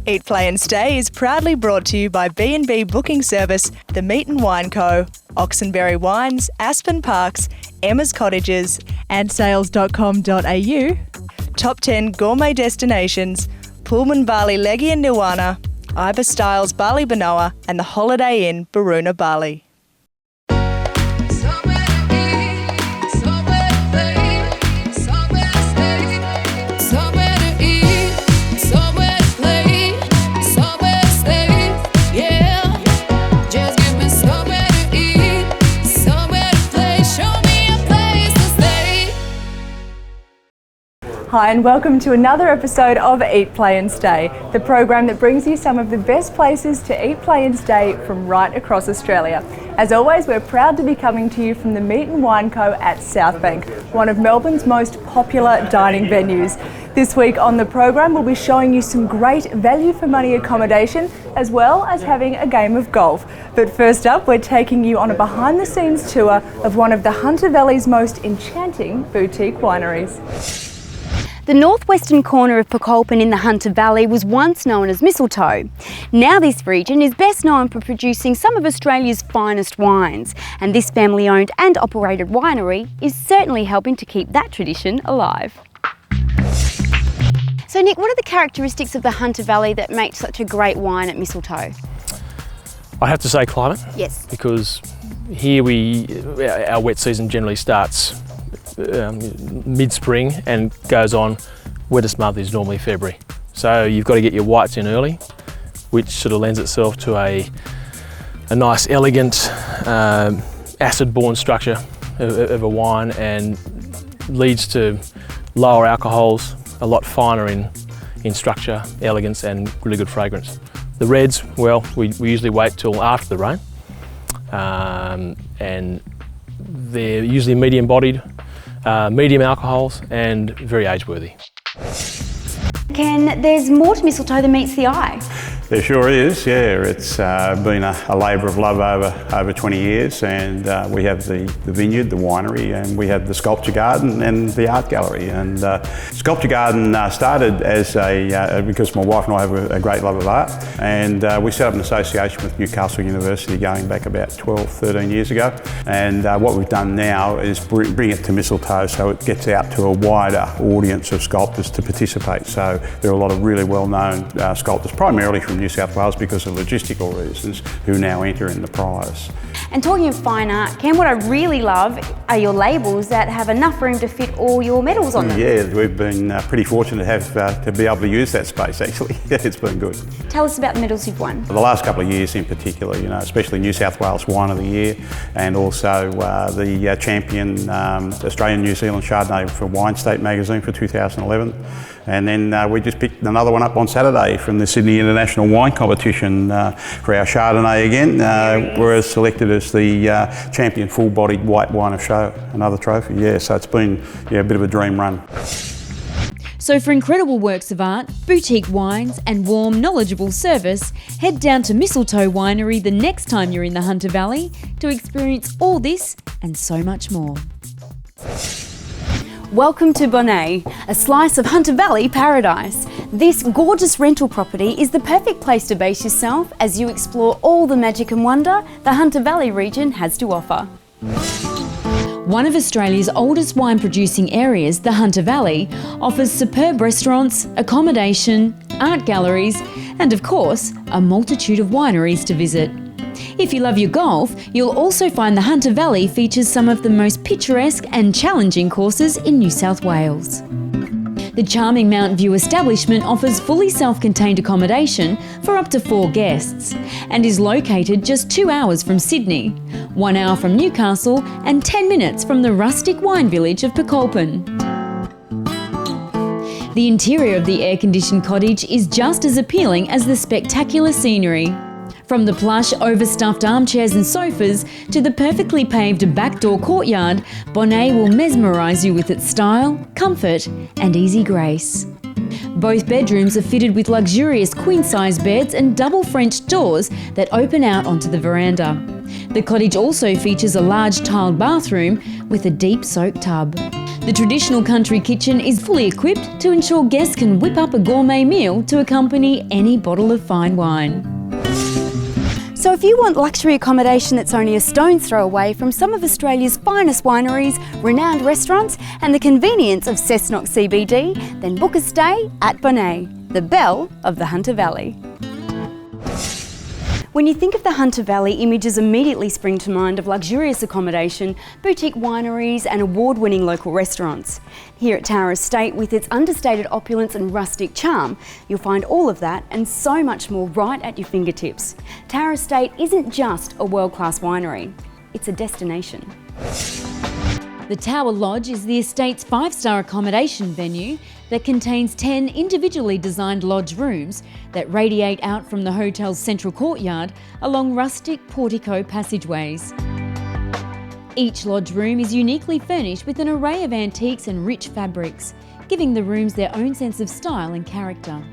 Eat, Play and Stay is proudly brought to you by B&B Booking Service, The Meat and Wine Co, Oxenberry Wines, Aspen Parks, Emma's Cottages and sales.com.au, Top 10 Gourmet Destinations, Pullman Bali Legi and Nuwana, Ibis Styles Bali Banoa and the Holiday Inn Baruna Bali. Hi and welcome to another episode of Eat, Play and Stay, the program that brings you some of the best places to eat, play and stay from right across Australia. As always, we're proud to be coming to you from the Meat and Wine Co at Southbank, one of Melbourne's most popular dining venues. This week on the program, we'll be showing you some great value for money accommodation, as well as having a game of golf. But first up, we're taking you on a behind the scenes tour of one of the Hunter Valley's most enchanting boutique wineries. The northwestern corner of Pilcolpin in the Hunter Valley was once known as Mistletoe. Now this region is best known for producing some of Australia's finest wines, and this family-owned and operated winery is certainly helping to keep that tradition alive. So Nick, what are the characteristics of the Hunter Valley that make such a great wine at Mistletoe? I have to say climate. Yes. Because here our wet season generally starts mid-spring and goes on. Wettest month is normally February. So you've got to get your whites in early, which sort of lends itself to a nice, elegant, acid-borne structure of a wine and leads to lower alcohols, a lot finer in structure, elegance and really good fragrance. The reds, well, we usually wait till after the rain, and they're usually medium-bodied, medium alcohols and very age-worthy. Ken, there's more to Mistletoe than meets the eye. There sure is, yeah. It's been a labour of love over 20 years, and we have the vineyard, the winery, and we have the sculpture garden and the art gallery. And sculpture garden started as because my wife and I have a great love of art, and we set up an association with Newcastle University going back about 12, 13 years ago. And what we've done now is bring it to Mistletoe so it gets out to a wider audience of sculptors to participate. So there are a lot of really well-known sculptors, primarily from New South Wales because of logistical reasons, who now enter in the prize. And talking of fine art, Ken, what I really love are your labels that have enough room to fit all your medals on them. Yeah, we've been pretty fortunate to have to be able to use that space actually. It's been good. Tell us about the medals you've won. The last couple of years in particular, especially New South Wales Wine of the Year, and also the champion Australian New Zealand Chardonnay for Wine State magazine for 2011. And then we just picked another one up on Saturday from the Sydney International Wine Competition for our Chardonnay again. We're selected as the champion full-bodied white wine of show, another trophy. Yeah, so it's been a bit of a dream run. So for incredible works of art, boutique wines and warm, knowledgeable service, head down to Mistletoe Winery the next time you're in the Hunter Valley to experience all this and so much more. Welcome to Bonnet, a slice of Hunter Valley paradise. This gorgeous rental property is the perfect place to base yourself as you explore all the magic and wonder the Hunter Valley region has to offer. One of Australia's oldest wine producing areas, the Hunter Valley, offers superb restaurants, accommodation, art galleries and of course a multitude of wineries to visit. If you love your golf, you'll also find the Hunter Valley features some of the most picturesque and challenging courses in New South Wales. The charming Mount View establishment offers fully self-contained accommodation for up to 4 guests and is located just 2 hours from Sydney, 1 hour from Newcastle and 10 minutes from the rustic wine village of Pilcolpin. The interior of the air-conditioned cottage is just as appealing as the spectacular scenery. From the plush, overstuffed armchairs and sofas to the perfectly paved backdoor courtyard, Bonnet will mesmerise you with its style, comfort and easy grace. Both bedrooms are fitted with luxurious queen-size beds and double French doors that open out onto the veranda. The cottage also features a large tiled bathroom with a deep soak tub. The traditional country kitchen is fully equipped to ensure guests can whip up a gourmet meal to accompany any bottle of fine wine. So if you want luxury accommodation that's only a stone's throw away from some of Australia's finest wineries, renowned restaurants and the convenience of Cessnock CBD, then book a stay at Bonnet, the belle of the Hunter Valley. When you think of the Hunter Valley, images immediately spring to mind of luxurious accommodation, boutique wineries and award-winning local restaurants. Here at Tower Estate, with its understated opulence and rustic charm, you'll find all of that and so much more right at your fingertips. Tower Estate isn't just a world-class winery, it's a destination. The Tower Lodge is the estate's 5-star accommodation venue that contains 10 individually designed lodge rooms that radiate out from the hotel's central courtyard along rustic portico passageways. Each lodge room is uniquely furnished with an array of antiques and rich fabrics, giving the rooms their own sense of style and character.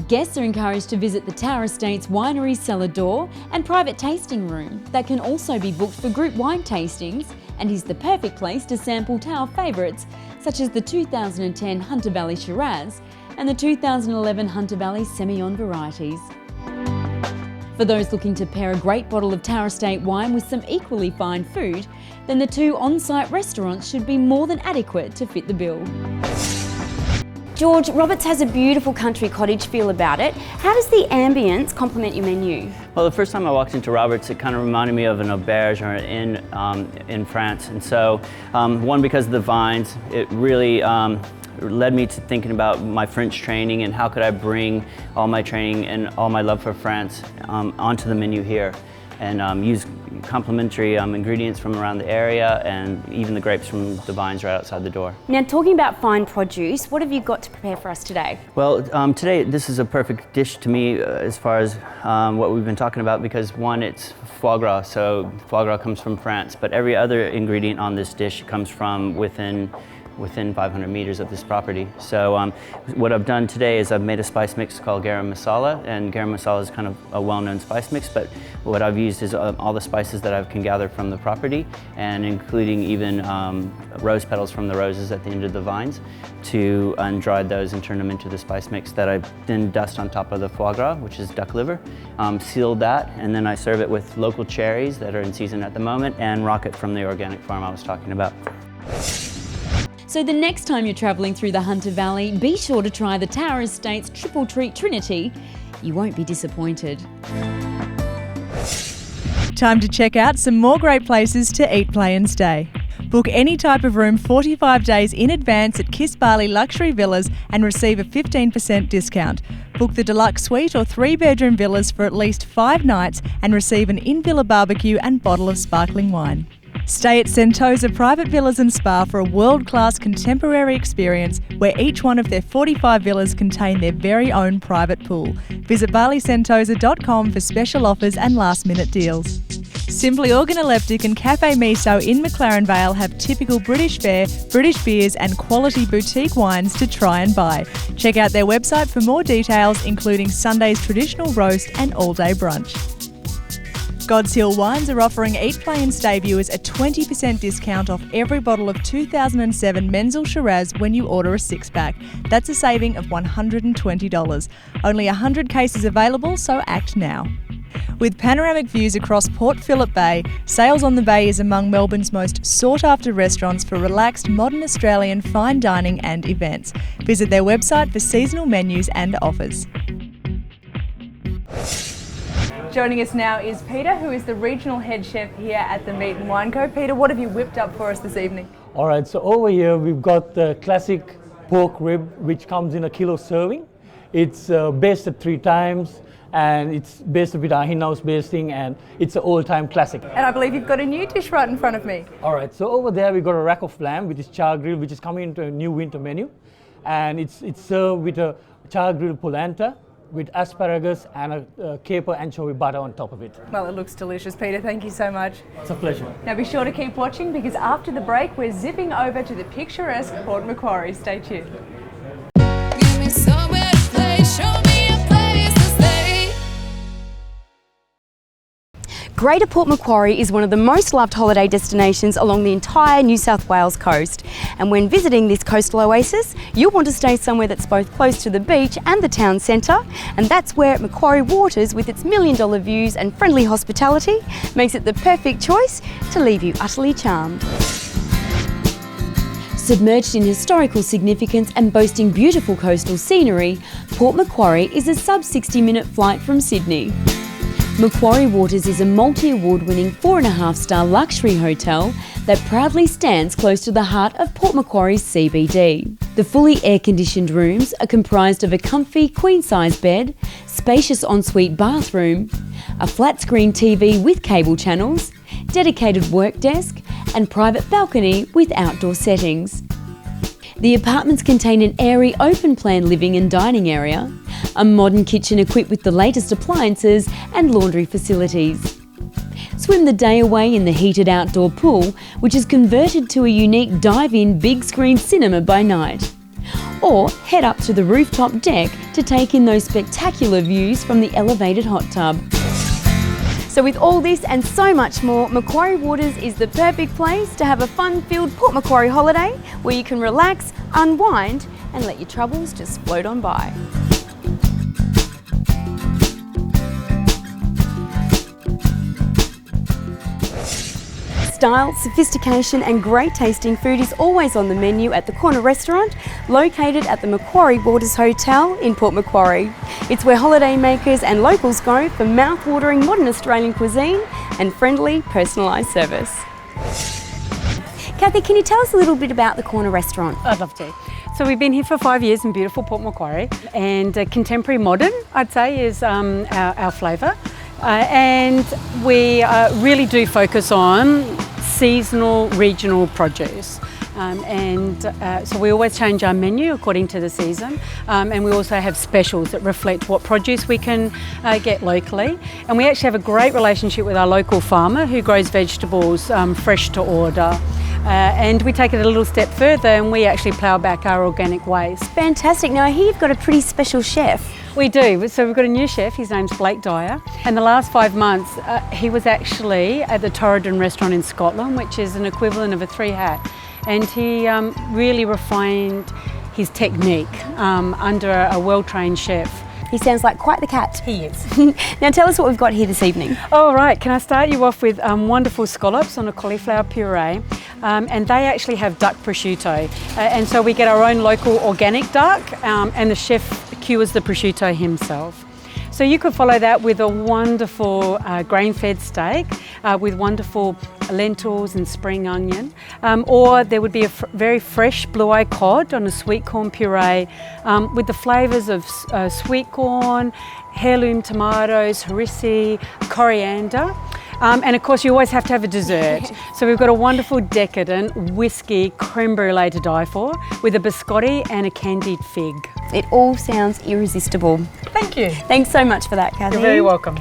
Guests are encouraged to visit the Tower Estate's winery cellar door and private tasting room that can also be booked for group wine tastings and is the perfect place to sample Tower favourites such as the 2010 Hunter Valley Shiraz and the 2011 Hunter Valley Semillon varieties. For those looking to pair a great bottle of Tower Estate wine with some equally fine food, then the 2 on-site restaurants should be more than adequate to fit the bill. George, Roberts has a beautiful country cottage feel about it. How does the ambience complement your menu? Well, the first time I walked into Roberts, it kind of reminded me of an auberge or an inn in France. And so, one, because of the vines, it really led me to thinking about my French training and how could I bring all my training and all my love for France onto the menu here and use complementary ingredients from around the area and even the grapes from the vines right outside the door. Now, talking about fine produce, what have you got to prepare for us today? Well, today this is a perfect dish to me as far as what we've been talking about because one, it's foie gras, so foie gras comes from France, but every other ingredient on this dish comes from within 500 meters of this property. So what I've done today is I've made a spice mix called garam masala, and garam masala is kind of a well-known spice mix, but what I've used is all the spices that I can gather from the property, and including even rose petals from the roses at the end of the vines, to undried those and turn them into the spice mix that I then dust on top of the foie gras, which is duck liver, sealed that, and then I serve it with local cherries that are in season at the moment, and rocket from the organic farm I was talking about. So the next time you're travelling through the Hunter Valley, be sure to try the Tower Estate's Triple Treat Trinity. You won't be disappointed. Time to check out some more great places to eat, play and stay. Book any type of room 45 days in advance at Kiss Bali Luxury Villas and receive a 15% discount. Book the deluxe suite or 3-bedroom villas for at least 5 nights and receive an in-villa barbecue and bottle of sparkling wine. Stay at Sentosa Private Villas and Spa for a world-class contemporary experience where each one of their 45 villas contain their very own private pool. Visit balisentosa.com for special offers and last-minute deals. Simply Organoleptic and Cafe Miso in McLaren Vale have typical British fare, British beers and quality boutique wines to try and buy. Check out their website for more details, including Sunday's traditional roast and all-day brunch. God's Hill Wines are offering Eat, Play and Stay viewers a 20% discount off every bottle of 2007 Menzel Shiraz when you order a 6-pack. That's a saving of $120. Only 100 cases available, so act now. With panoramic views across Port Phillip Bay, Sails on the Bay is among Melbourne's most sought-after restaurants for relaxed, modern Australian fine dining and events. Visit their website for seasonal menus and offers. Joining us now is Peter, who is the regional head chef here at the Meat and Wine Co. Peter, what have you whipped up for us this evening? All right, so over here we've got the classic pork rib, which comes in a kilo serving. It's basted 3 times, and it's basted with our in-house basting, and it's an old-time classic. And I believe you've got a new dish right in front of me. All right, so over there we've got a rack of lamb, which is char grill, which is coming into a new winter menu, and it's served with a char grill polenta, with asparagus and a caper anchovy butter on top of it. Well, it looks delicious, Peter. Thank you so much. It's a pleasure. Now be sure to keep watching because after the break, we're zipping over to the picturesque Port Macquarie. Stay tuned. Give me somewhere to play, show me a place to stay. Greater Port Macquarie is one of the most loved holiday destinations along the entire New South Wales coast. And when visiting this coastal oasis, you'll want to stay somewhere that's both close to the beach and the town centre. And that's where Macquarie Waters, with its $1 million views and friendly hospitality, makes it the perfect choice to leave you utterly charmed. Submerged in historical significance and boasting beautiful coastal scenery, Port Macquarie is a sub 60-minute flight from Sydney. Macquarie Waters is a multi-award-winning 4.5-star luxury hotel that proudly stands close to the heart of Port Macquarie's CBD. The fully air-conditioned rooms are comprised of a comfy queen-size bed, spacious ensuite bathroom, a flat-screen TV with cable channels, dedicated work desk and private balcony with outdoor settings. The apartments contain an airy open-plan living and dining area, a modern kitchen equipped with the latest appliances and laundry facilities. Swim the day away in the heated outdoor pool, which is converted to a unique dive-in big-screen cinema by night. Or head up to the rooftop deck to take in those spectacular views from the elevated hot tub. So with all this and so much more, Macquarie Waters is the perfect place to have a fun-filled Port Macquarie holiday where you can relax, unwind and let your troubles just float on by. Style, sophistication and great tasting food is always on the menu at the Corner Restaurant, located at the Macquarie Waters Hotel in Port Macquarie. It's where holidaymakers and locals go for mouth-watering modern Australian cuisine and friendly, personalised service. Kathy, can you tell us a little bit about the Corner Restaurant? I'd love to. So we've been here for 5 years in beautiful Port Macquarie, and contemporary modern, I'd say, is our flavour. And we really do focus on seasonal, regional produce. So we always change our menu according to the season, and we also have specials that reflect what produce we can get locally. And we actually have a great relationship with our local farmer who grows vegetables fresh to order. And we take it a little step further and we actually plough back our organic waste. Fantastic. Now here you've got a pretty special chef. We do. So we've got a new chef, his name's Blvd. And the last 5 months he was actually at the Torridon restaurant in Scotland, which is an equivalent of a 3-hat. And he really refined his technique under a well-trained chef. He sounds like quite the cat. He is. Now tell us what we've got here this evening. All right, can I start you off with wonderful scallops on a cauliflower puree, and they actually have duck prosciutto. And so we get our own local organic duck, and the chef cures the prosciutto himself. So you could follow that with a wonderful grain-fed steak with wonderful lentils and spring onion, or there would be a very fresh blue-eye cod on a sweet corn puree with the flavours of sweet corn, heirloom tomatoes, harissa, coriander. And of course you always have to have a dessert. So we've got a wonderful decadent whiskey creme brulee to die for with a biscotti and a candied fig. It all sounds irresistible. Thank you. Thanks so much for that, Kathy. You're very welcome.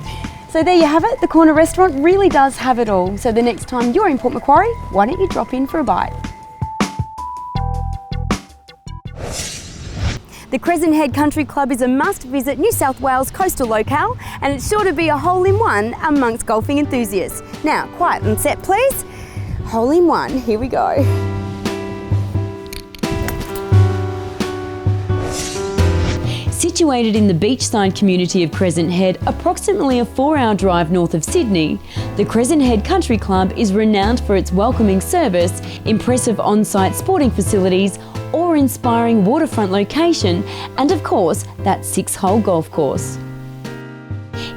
So there you have it, the Corner Restaurant really does have it all. So the next time you're in Port Macquarie, why don't you drop in for a bite? The Crescent Head Country Club is a must-visit New South Wales coastal locale, and it's sure to be a hole-in-one amongst golfing enthusiasts. Now, quiet and set please. Hole-in-one, here we go. Situated in the beachside community of Crescent Head, approximately a 4-hour drive north of Sydney, the Crescent Head Country Club is renowned for its welcoming service, impressive on-site sporting facilities, awe-inspiring waterfront location, and of course, that 6-hole golf course.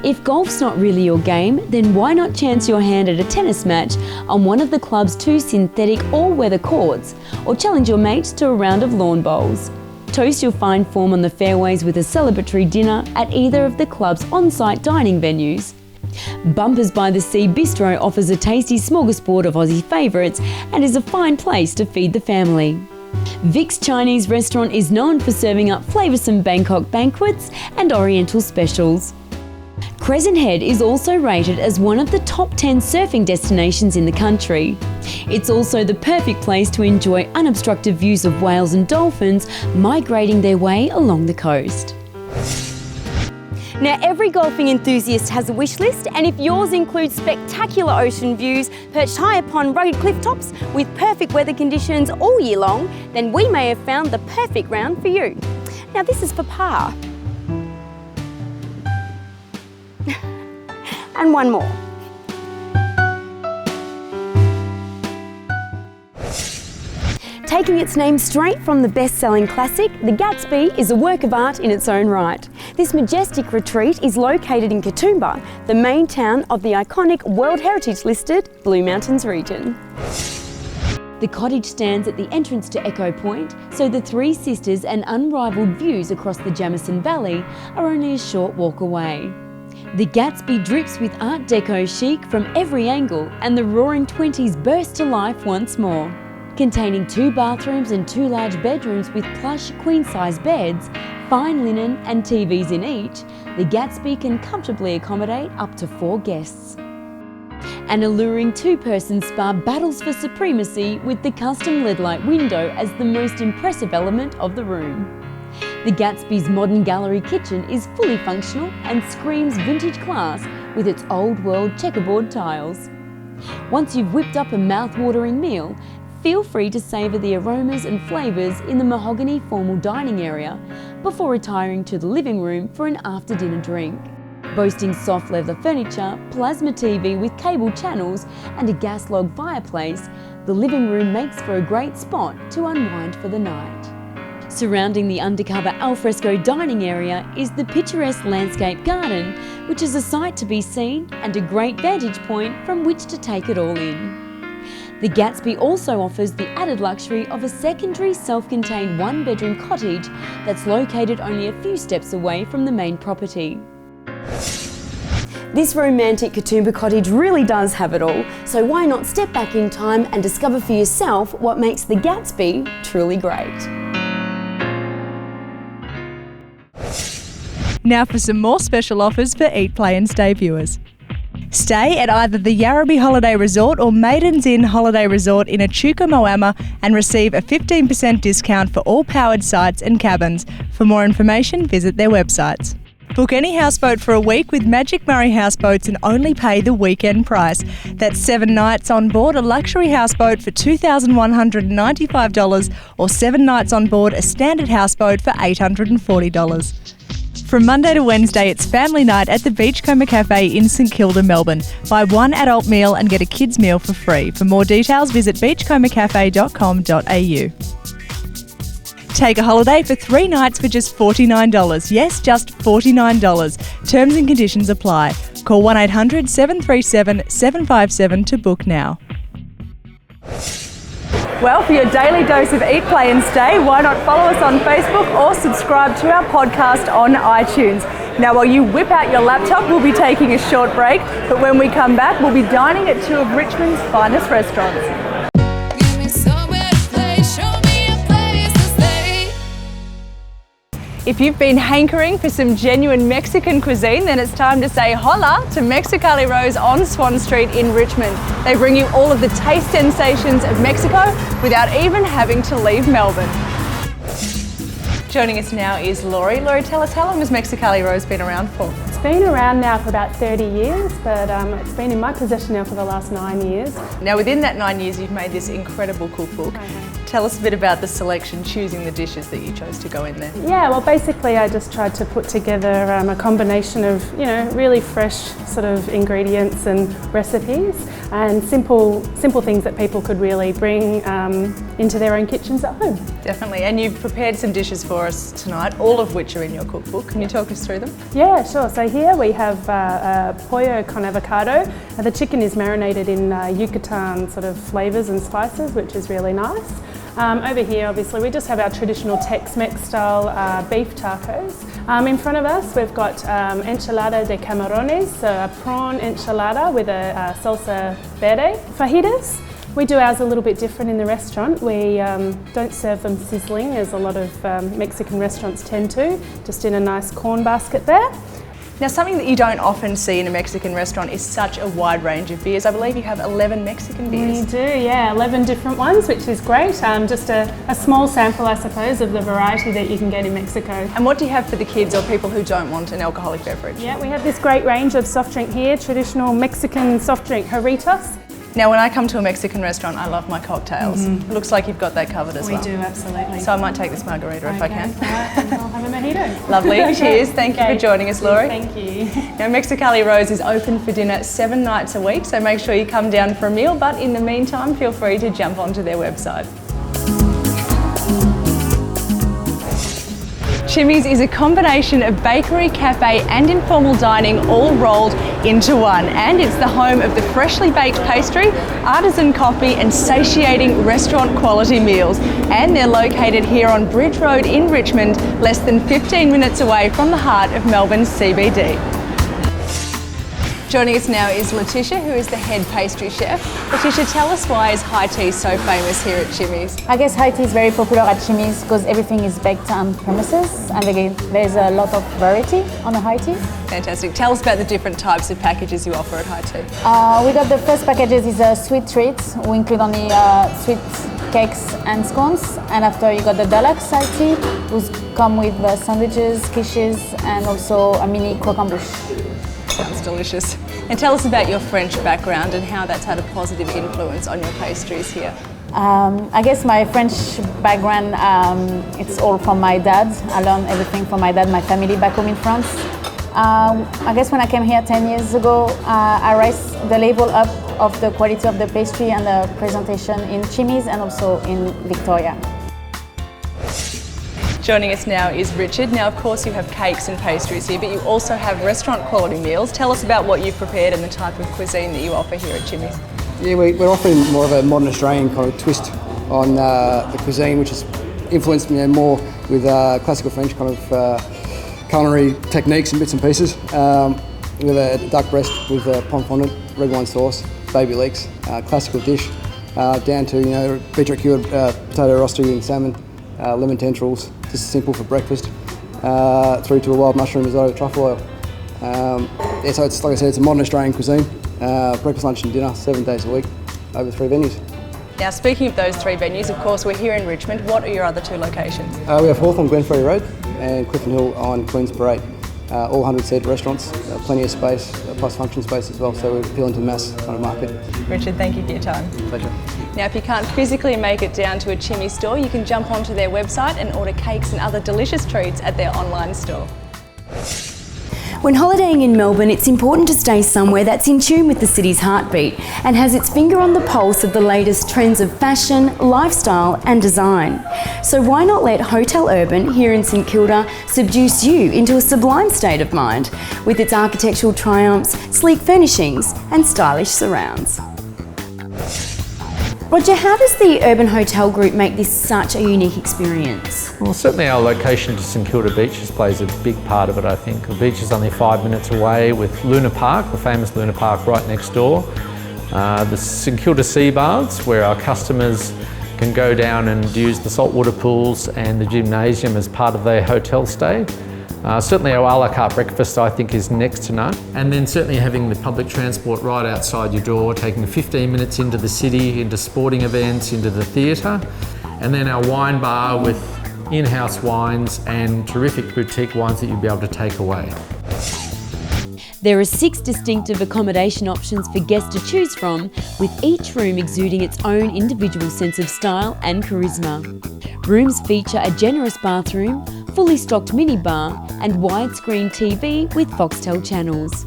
If golf's not really your game, then why not chance your hand at a tennis match on one of the club's 2 synthetic all-weather courts, or challenge your mates to a round of lawn bowls. Toast your fine form on the fairways with a celebratory dinner at either of the club's on-site dining venues. Bumpers by the Sea Bistro offers a tasty smorgasbord of Aussie favourites and is a fine place to feed the family. Vic's Chinese restaurant is known for serving up flavoursome Bangkok banquets and Oriental specials. Crescent Head is also rated as one of the top 10 surfing destinations in the country. It's also the perfect place to enjoy unobstructed views of whales and dolphins migrating their way along the coast. Now, every golfing enthusiast has a wish list, and if yours includes spectacular ocean views perched high upon rugged cliff tops with perfect weather conditions all year long, then we may have found the perfect round for you. Now, this is for par. And one more. Taking its name straight from the best-selling classic, the Gatsby is a work of art in its own right. This majestic retreat is located in Katoomba, the main town of the iconic World Heritage listed Blue Mountains region. The cottage stands at the entrance to Echo Point, so the Three Sisters and unrivalled views across the Jamison Valley are only a short walk away. The Gatsby drips with Art Deco chic from every angle, and the Roaring Twenties burst to life once more. Containing 2 bathrooms and 2 large bedrooms with plush queen-size beds, fine linen and TVs in each, the Gatsby can comfortably accommodate up to 4 guests. An alluring 2-person spa battles for supremacy with the custom LED-light window as the most impressive element of the room. The Gatsby's modern gallery kitchen is fully functional and screams vintage class with its old-world checkerboard tiles. Once you've whipped up a mouth-watering meal, feel free to savour the aromas and flavours in the mahogany formal dining area before retiring to the living room for an after-dinner drink. Boasting soft leather furniture, plasma TV with cable channels and a gas log fireplace, the living room makes for a great spot to unwind for the night. Surrounding the undercover alfresco dining area is the picturesque landscape garden, which is a sight to be seen and a great vantage point from which to take it all in. The Gatsby also offers the added luxury of a secondary self-contained 1-bedroom cottage that's located only a few steps away from the main property. This romantic Katoomba cottage really does have it all, so why not step back in time and discover for yourself what makes the Gatsby truly great. Now for some more special offers for Eat, Play and Stay viewers. Stay at either the YARRABY Holiday Resort or MAIDEN'S Holiday Resort in Echuca, Moama and receive a 15% discount for all powered sites and cabins. For more information, visit their websites. Book any houseboat for a week with Magic Murray Houseboats and only pay the weekend price. That's 7 nights on board a luxury houseboat for $2,195 or 7 nights on board a standard houseboat for $840. From Monday to Wednesday, it's family night at the Beachcomber Cafe in St Kilda, Melbourne. Buy 1 adult meal and get a kids meal for free. For more details, visit beachcombercafe.com.au. Take a holiday for 3 nights for just $49. Yes, just $49. Terms and conditions apply. Call 1800 737 757 to book now. Well, for your daily dose of Eat, Play and Stay, why not follow us on Facebook or subscribe to our podcast on iTunes. Now, while you whip out your laptop, we'll be taking a short break, but when we come back, we'll be dining at 2 of Richmond's finest restaurants. Give me somewhere to play, show me a place to stay. If you've been hankering for some genuine Mexican cuisine, then it's time to say hola to Mexicali Rose on Swan Street in Richmond. They bring you all of the taste sensations of Mexico without even having to leave Melbourne. Joining us now is Laurie. Laurie, tell us, how long has Mexicali Rose been around for? It's been around now for about 30 years, but it's been in my possession now for the last 9 years. Now, within that 9 years, you've made this incredible cookbook. Tell us a bit about the selection, choosing the dishes that you chose to go in there. Yeah, well, basically I just tried to put together a combination of, really fresh sort of ingredients and recipes and simple things that people could really bring into their own kitchens at home. Definitely, and you've prepared some dishes for us tonight, all of which are in your cookbook. Can you talk us through them? Yeah, sure. So here we have pollo con avocado. The chicken is marinated in Yucatan sort of flavours and spices, which is really nice. Over here, obviously, we just have our traditional Tex-Mex style beef tacos. In front of us, we've got enchilada de camarones, so a prawn enchilada with a salsa verde. Fajitas, we do ours a little bit different in the restaurant. We don't serve them sizzling, as a lot of Mexican restaurants tend to, just in a nice corn basket there. Now, something that you don't often see in a Mexican restaurant is such a wide range of beers. I believe you have 11 Mexican beers. We do, yeah, 11 different ones, which is great. Just a small sample, I suppose, of the variety that you can get in Mexico. And what do you have for the kids or people who don't want an alcoholic beverage? Yeah, we have this great range of soft drink here, traditional Mexican soft drink, jarritos. Now, when I come to a Mexican restaurant, I love my cocktails. It looks like you've got that covered as well. We do, absolutely. So I might take this margarita if I can. All right, and I'll have a mojito. Lovely, cheers. Thank you for joining us, Laurie. Thank you. Now, Mexicali Rose is open for dinner 7 nights a week, so make sure you come down for a meal, but in the meantime, feel free to jump onto their website. Chimmy's is a combination of bakery, cafe and informal dining all rolled into one, and it's the home of the freshly baked pastry, artisan coffee and satiating restaurant quality meals. And they're located here on Bridge Road in Richmond, less than 15 minutes away from the heart of Melbourne's CBD. Joining us now is Letitia, who is the head pastry chef. Letitia, tell us why is high tea so famous here at Chimmy's? I guess high tea is very popular at Chimmy's because everything is baked on premises, and again, there's a lot of variety on the high tea. Fantastic. Tell us about the different types of packages you offer at high tea. We got the first packages is a sweet treats. We include only sweet cakes and scones, and after you got the deluxe high tea, which come with sandwiches, quiches, and also a mini croquembouche. Sounds delicious. And tell us about your French background and how that's had a positive influence on your pastries here. I guess my French background, it's all from my dad. I learned everything from my dad, my family back home in France. I guess when I came here 10 years ago, I raised the level up of the quality of the pastry and the presentation in Chimmy's and also in Victoria. Joining us now is Richard. Now, of course, you have cakes and pastries here, but you also have restaurant quality meals. Tell us about what you've prepared and the type of cuisine that you offer here at Chimmy's. Yeah, we're offering more of a modern Australian kind of twist on the cuisine, which has influenced me more with classical French kind of culinary techniques and bits and pieces. We have a duck breast with pomme fondant, red wine sauce, baby leeks, classical dish, down to beetroot cured potato rosti and salmon, lemon tendrils, just simple for breakfast, through to a wild mushroom risotto with truffle oil. Yeah, so it's like I said, it's a modern Australian cuisine. Breakfast, lunch and dinner, 7 days a week, over 3 venues. Now, speaking of those 3 venues, of course, we're here in Richmond. What are your other 2 locations? We have Hawthorn Glenferrie Road and Clifton Hill on Queen's Parade. All 100-seat restaurants, plenty of space, plus function space as well, so we're appealing to mass kind of market. Richard, thank you for your time. Pleasure. Now, if you can't physically make it down to a Chimmy's store, you can jump onto their website and order cakes and other delicious treats at their online store. When holidaying in Melbourne, it's important to stay somewhere that's in tune with the city's heartbeat and has its finger on the pulse of the latest trends of fashion, lifestyle and design. So why not let Hotel Urban here in St Kilda seduce you into a sublime state of mind with its architectural triumphs, sleek furnishings and stylish surrounds. Roger, how does the Urban Hotel Group make this such a unique experience? Well, certainly our location to St Kilda Beaches plays a big part of it, I think. The beach is only 5 minutes away with Luna Park, the famous Luna Park right next door. The St Kilda Sea Baths, where our customers can go down and use the saltwater pools and the gymnasium as part of their hotel stay. Certainly our a la carte breakfast, I think, is next to none. And then certainly having the public transport right outside your door, taking 15 minutes into the city, into sporting events, into the theatre. And then our wine bar with in-house wines and terrific boutique wines that you'll be able to take away. There are 6 distinctive accommodation options for guests to choose from, with each room exuding its own individual sense of style and charisma. Rooms feature a generous bathroom, fully stocked minibar and widescreen TV with Foxtel channels.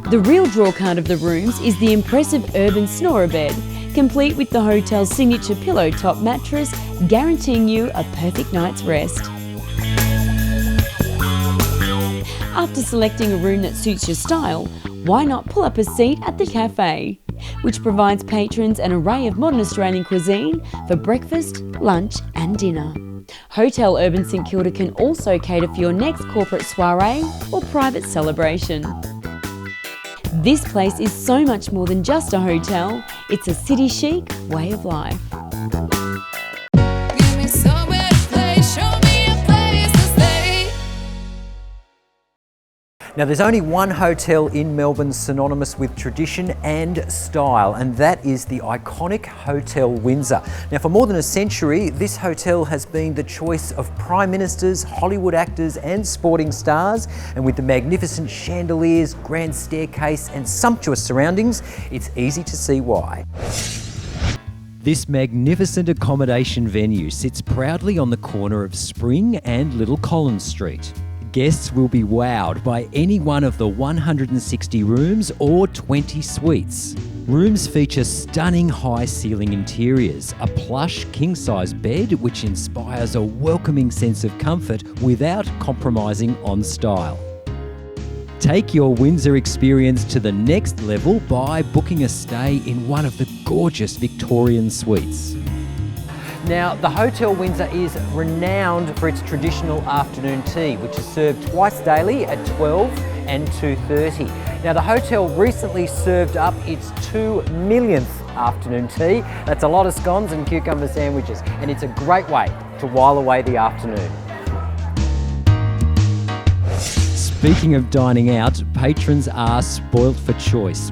The real drawcard of the rooms is the impressive Urban Snorer bed, complete with the hotel's signature pillow top mattress, guaranteeing you a perfect night's rest. After selecting a room that suits your style, why not pull up a seat at the cafe, which provides patrons an array of modern Australian cuisine for breakfast, lunch and dinner. Hotel Urban St Kilda can also cater for your next corporate soiree or private celebration. This place is so much more than just a hotel, it's a city chic way of life. Give me somewhere to play, show me a place to stay. Now, there's only one hotel in Melbourne synonymous with tradition and style, and that is the iconic Hotel Windsor. Now, for more than a century, this hotel has been the choice of prime ministers, Hollywood actors and sporting stars, and with the magnificent chandeliers, grand staircase and sumptuous surroundings, it's easy to see why. This magnificent accommodation venue sits proudly on the corner of Spring and Little Collins Street. Guests will be wowed by any one of the 160 rooms or 20 suites. Rooms feature stunning high-ceiling interiors, a plush king-size bed which inspires a welcoming sense of comfort without compromising on style. Take your Windsor experience to the next level by booking a stay in one of the gorgeous Victorian suites. Now, the Hotel Windsor is renowned for its traditional afternoon tea, which is served twice daily at 12 and 2:30. Now, the hotel recently served up its 2 millionth afternoon tea. That's a lot of scones and cucumber sandwiches, and it's a great way to while away the afternoon. Speaking of dining out, patrons are spoilt for choice.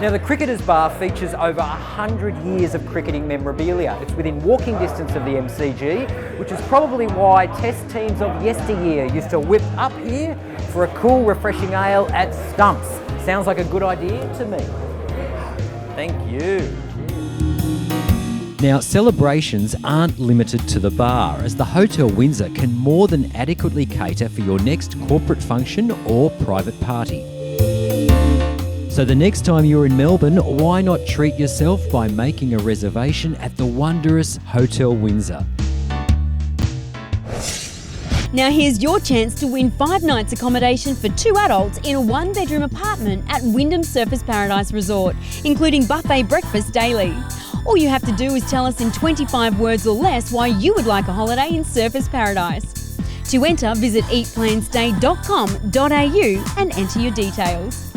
Now, the Cricketers Bar features over 100 years of cricketing memorabilia. It's within walking distance of the MCG, which is probably why Test teams of yesteryear used to whip up here for a cool, refreshing ale at Stumps. Sounds like a good idea to me. Thank you. Now, celebrations aren't limited to the bar, as the Hotel Windsor can more than adequately cater for your next corporate function or private party. So the next time you're in Melbourne, why not treat yourself by making a reservation at the wondrous Hotel Windsor? Now here's your chance to win 5 nights accommodation for 2 adults in a 1-bedroom apartment at Wyndham Surfers Paradise Resort, including buffet breakfast daily. All you have to do is tell us in 25 words or less why you would like a holiday in Surfers Paradise. To enter, visit eatplayandstay.com.au and enter your details.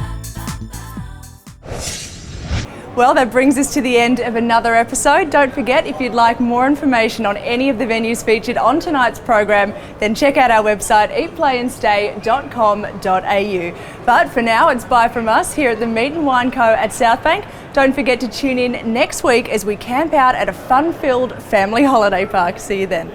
Well, that brings us to the end of another episode. Don't forget, if you'd like more information on any of the venues featured on tonight's program, then check out our website, eatplayandstay.com.au. But for now, it's bye from us here at the Meat and Wine Co at Southbank. Don't forget to tune in next week as we camp out at a fun-filled family holiday park. See you then.